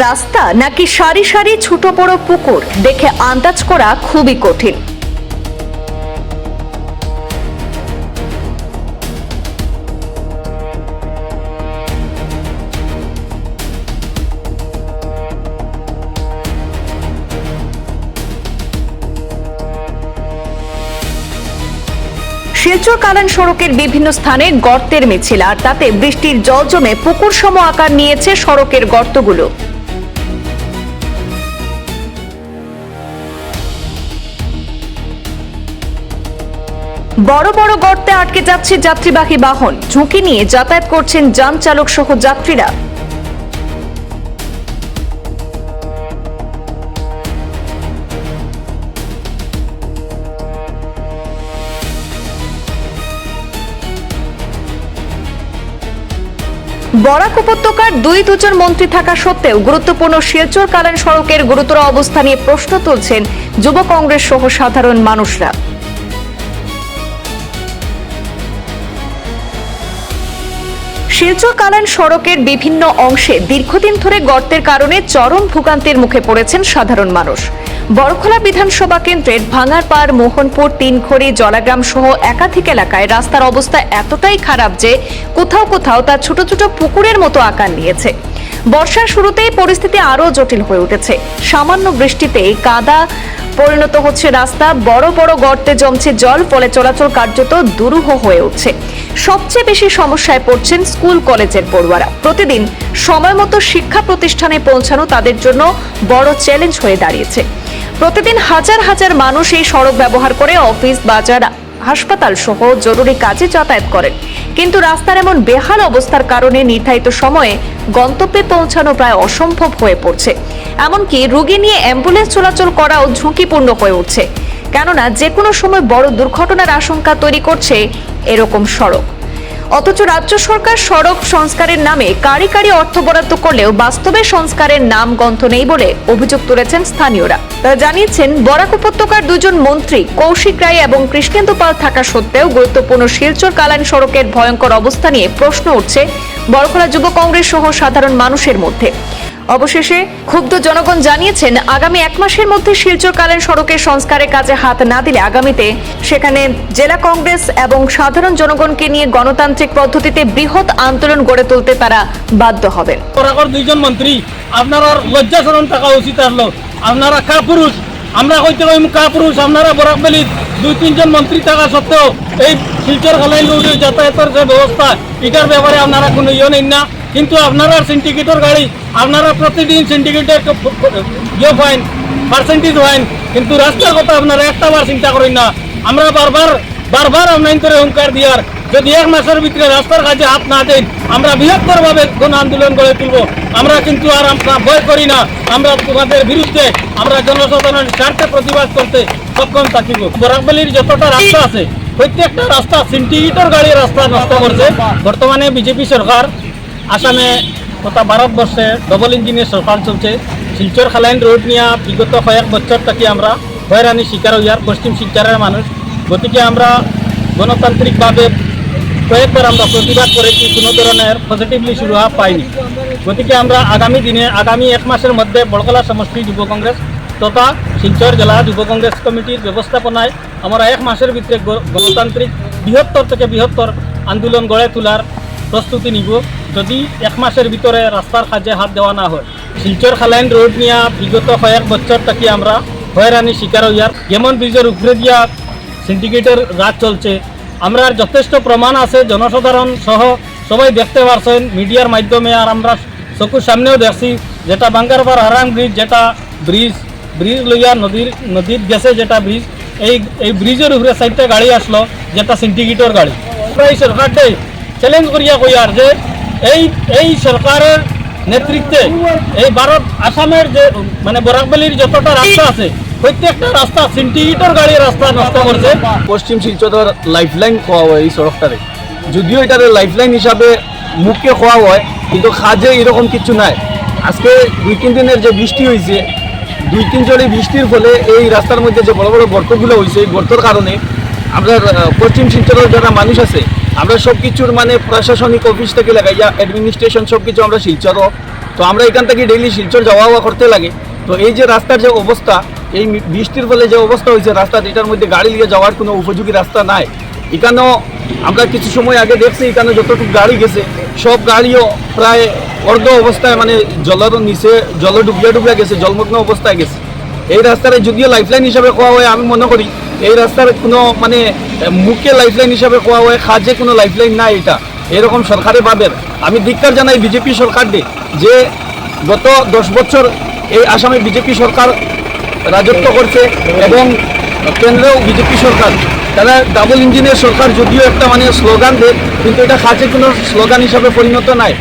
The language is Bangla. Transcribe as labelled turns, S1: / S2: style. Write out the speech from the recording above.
S1: রাস্তা নাকি সারি সারি ছোট বড় পুকুর দেখে আন্দাজ করা খুবই কঠিন। শিলচর কালান সড়কের বিভিন্ন স্থানে গর্তের মিছিল, আর তাতে বৃষ্টির জল জমে পুকুর সম আকার নিয়েছে সড়কের গর্তগুলো। বড় বড় গর্তে আটকে যাচ্ছে যাত্রীবাহী বাহন, ঝুঁকি নিয়ে যাতায়াত করছেন যান চালক সহ যাত্রীরা। বরাক উপত্যকার দুজন মন্ত্রী থাকা সত্ত্বেও গুরুত্বপূর্ণ শিলচর কালান সড়কের গুরুতর অবস্থা নিয়ে প্রশ্ন তুলছেন যুব কংগ্রেস সহ সাধারণ মানুষরা। শিলচর কালান সড়কের বিভিন্ন অংশে দীর্ঘদিন ধরে গর্তের কারণে চরম ভোগান্তির মুখে পড়েছেন সাধারণ মানুষ। বড়খলা বিধানসভা কেন্দ্রের ভাঙারপাড়, মোহনপুর, তিনখড়ি, জলাগ্রাম সহ একাধিক এলাকায় রাস্তার অবস্থা এতটাই খারাপ যে কোথাও কোথাও তা ছোট ছোট পুকুরের মতো আকার নিয়েছে। বর্ষার শুরুতেই পরিস্থিতি আরও জটিল হয়ে উঠেছে। সামান্য বৃষ্টিতেই কাদা পরিণত হচ্ছে রাস্তা, বড় বড় গর্তে জমছে জল, ফলে চলাচল কার্যত দুরূহ হয়ে উঠছে। সবচেয়ে বেশি সমস্যায় পড়ছেন স্কুল কলেজের পড়ুয়ারা। প্রতিদিন সময় মতো শিক্ষা প্রতিষ্ঠানে পৌঁছানো তাদের জন্য বড় চ্যালেঞ্জ হয়ে দাঁড়িয়েছে। প্রতিদিন হাজার হাজার মানুষ এই সড়ক ব্যবহার করে অফিস, বাজার, হাসপাতাল সহ জরুরি কাজে যাতায়াত করেন, কিন্তু রাস্তার এমন বেহাল অবস্থার কারণে নির্ধারিত সময়ে গন্তব্যে পৌঁছানো প্রায় অসম্ভব হয়ে পড়ছে। এমনকি রোগী নিয়ে অ্যাম্বুলেন্স চলাচল করাও ঝুঁকিপূর্ণ হয়ে উঠছে, কেননা যে কোনো সময় বড় দুর্ঘটনার আশঙ্কা তৈরি করছে এরকম সড়ক। অথচ রাজ্য সরকার সড়ক সংস্কারের নামে কারি কারি অর্থ বরাদ্দ করলেও বাস্তবে সংস্কারের নাম গন্ধ নেই বলে অভিযোগ তুলেছেন স্থানীয়রা। তারা জানিয়েছেন, বরাক উপত্যকার দুজন মন্ত্রী কৌশিক রায় এবং কৃষ্ণেন্দু পাল থাকা সত্ত্বেও গুরুত্বপূর্ণ শিলচর কালান সড়কের ভয়ঙ্কর অবস্থা নিয়ে প্রশ্ন উঠছে বড়খলা যুব কংগ্রেস সহ সাধারণ মানুষের মধ্যে। অবশেষে ক্ষুব্ধ জনগণ জানিয়েছেন, আগামী 1 মাসের মধ্যে শিলচর কালান সড়কের সংস্কারের কাজে হাত না দিলে আগামীতে সেখানে জেলা কংগ্রেস এবং সাধারণ জনগণকে নিয়ে গণতান্ত্রিক পদ্ধতিতে বৃহৎ আন্দোলন গড়ে তুলতে তারা বাধ্য হবেন।
S2: বরাকর দুইজন মন্ত্রী, আপনারা লজ্জাশরম থাকা উচিত আসলো। আপনারা কাপুরুষ, আমরা কইতে কইম কাপুরুষ। আপনারা বরাকবেলির 2-3 মন্ত্রী থাকা সত্ত্বেও এই শিলচর কালাইন রোডের যাতায়াতের যে ব্যবস্থা, এটার ব্যাপারে আপনারা কোনো নেন না। কিন্তু আপনারা সিন্ডিকেটর গাড়ি, আপনারা প্রতিদিন সিন্ডিকেটের ফাইন, পার্সেন্টেজ ফাইন, কিন্তু রাস্তার কথা আপনারা একটাবার চিন্তা করেন না। আমরা বারবার অনলাইন করে হুঙ্কার দিয়ার, যদি 1 মাসের ভিতরে রাস্তার কাজে হাত না দেন আমরা বৃহত্তরভাবে গণ আন্দোলন গড়ে তুলব। আমরা কিন্তু আর আমরা ভয় করি না। আমরা তোমাদের বিরুদ্ধে আমরা জনসাধারণের স্বার্থে প্রতিবাদ করতে সক্ষম থাকিব। বরাকবেলির যতটা রাস্তা আছে প্রত্যেকটা রাস্তা সিন্ডিকেটর গাড়ির রাস্তা নষ্ট করছে। বর্তমানে বিজেপি সরকার আসামে তথা ভারতবর্ষে ডবল ইঞ্জিনের সরকার চলছে। শিলচর কালাইন রোড নিয়ে বিগত কয়েক বছর থেকে আমরা হয়রানি শিকার হইয়ার পশ্চিম শিলচরের মানুষ। গতিকে আমরা গণতান্ত্রিকভাবে কয়েকবার আমরা প্রতিবাদ করেছি, কোনো ধরনের পজিটিভলি শুরু হওয়া পাইনি। গতিকে আমরা আগামী 1 মাসের মধ্যে বড়খলা সমষ্টি যুব কংগ্রেস তথা শিলচর জেলা যুব কংগ্রেস কমিটির ব্যবস্থাপনায় আমরা 1 মাসের ভিতরে গণতান্ত্রিক বৃহত্তর থেকে বৃহত্তর আন্দোলন গড়ে তোলার প্রস্তুতি নিব। যদি 1 মাসের ভিতরে রাস্তার কাজে হাত দেওয়া না হয়, শিলচর কালাইন রোড নিয়ে বিগত কয়েক বছর থেকে আমরা হয়রানি শিকার হইয়ার। যেমন ব্রিজের উপরে দিয়া সিন্ডিকেটের রাজ চলছে, আমরা যথেষ্ট প্রমাণ আছে, জনসাধারণ সহ সবাই দেখতে পারছেন মিডিয়ার মাধ্যমে, আর আমরা চকুর সামনেও দেখছি। যেটা বাঙ্গারপাড় হারাং ব্রিজ, যেটা ব্রিজ লইয়া নদীর গেছে, যেটা ব্রিজ, এই ব্রিজের উপরে 4টা গাড়ি আসলো, যেটা সিন্ডিকেটর গাড়ি। আমরা এই সরকারটাই চ্যালেঞ্জ করিয়া কইয়ার যে এই সরকারের নেতৃত্বে এই আসামের যে মানে বরাকবেলির যতটা রাস্তা আছে প্রত্যেকটা রাস্তা সিন্ডিকেটর গাড়ির রাস্তা নষ্ট করছে।
S3: পশ্চিম শিলচরের লাইফলাইন খাওয়া হয় এই সড়কটারে, যদিও এটার লাইফলাইন হিসাবে মুখে খাওয়া হয়, কিন্তু কাজে এরকম কিছু নাই। আজকে 2-3 দিনের যে বৃষ্টি হয়েছে, 2-3 জোড়ে বৃষ্টির ফলে এই রাস্তার মধ্যে যে বড় বড় গর্তগুলো হয়েছে, এই গর্তর কারণে আমরা পশ্চিম শিলচরের যারা মানুষ আছে আমরা সব কিছুর মানে প্রশাসনিক অফিস থেকে লাগাইয়া অ্যাডমিনিস্ট্রেশন সব কিছু আমরা শিলচরও তো আমরা এখান থেকে ডেইলি শিলচর যাওয়া আওয়া করতে লাগে। তো এই যে রাস্তার যে অবস্থা, এই বৃষ্টির ফলে যে অবস্থা হয়েছে রাস্তা, এটার মধ্যে গাড়ি নিয়ে যাওয়ার কোনো উপযোগী রাস্তা নাই। এখানেও আমরা কিছু সময় আগে দেখছি এখানে যতটুকু গাড়ি গেছে সব গাড়িও প্রায় অর্ধ অবস্থায় মানে জলের নিচে জল ডুবিয়া গেছে, জলমগ্ন অবস্থায় গেছে। এই রাস্তার যদিও লাইফলাইন হিসাবে কোয়া হয়, আমি মনে করি এই রাস্তার কোনো মানে মুখে লাইফলাইন হিসাবে কোয়া হয়, খাজে কোনো লাইফলাইন নাই। এটা এরকম সরকারে ভাবের আমি ধিক্কার জানাই বিজেপি সরকার যে গত 10 বছর এই আসামে বিজেপি সরকার রাজত্ব করছে এবং কেন্দ্রেও বিজেপি সরকার, তারা ডাবল ইঞ্জিনের সরকার যদিও একটা মানে স্লোগান দেয়, কিন্তু এটা খাঁচে কোনো স্লোগান হিসাবে পরিণত নাই।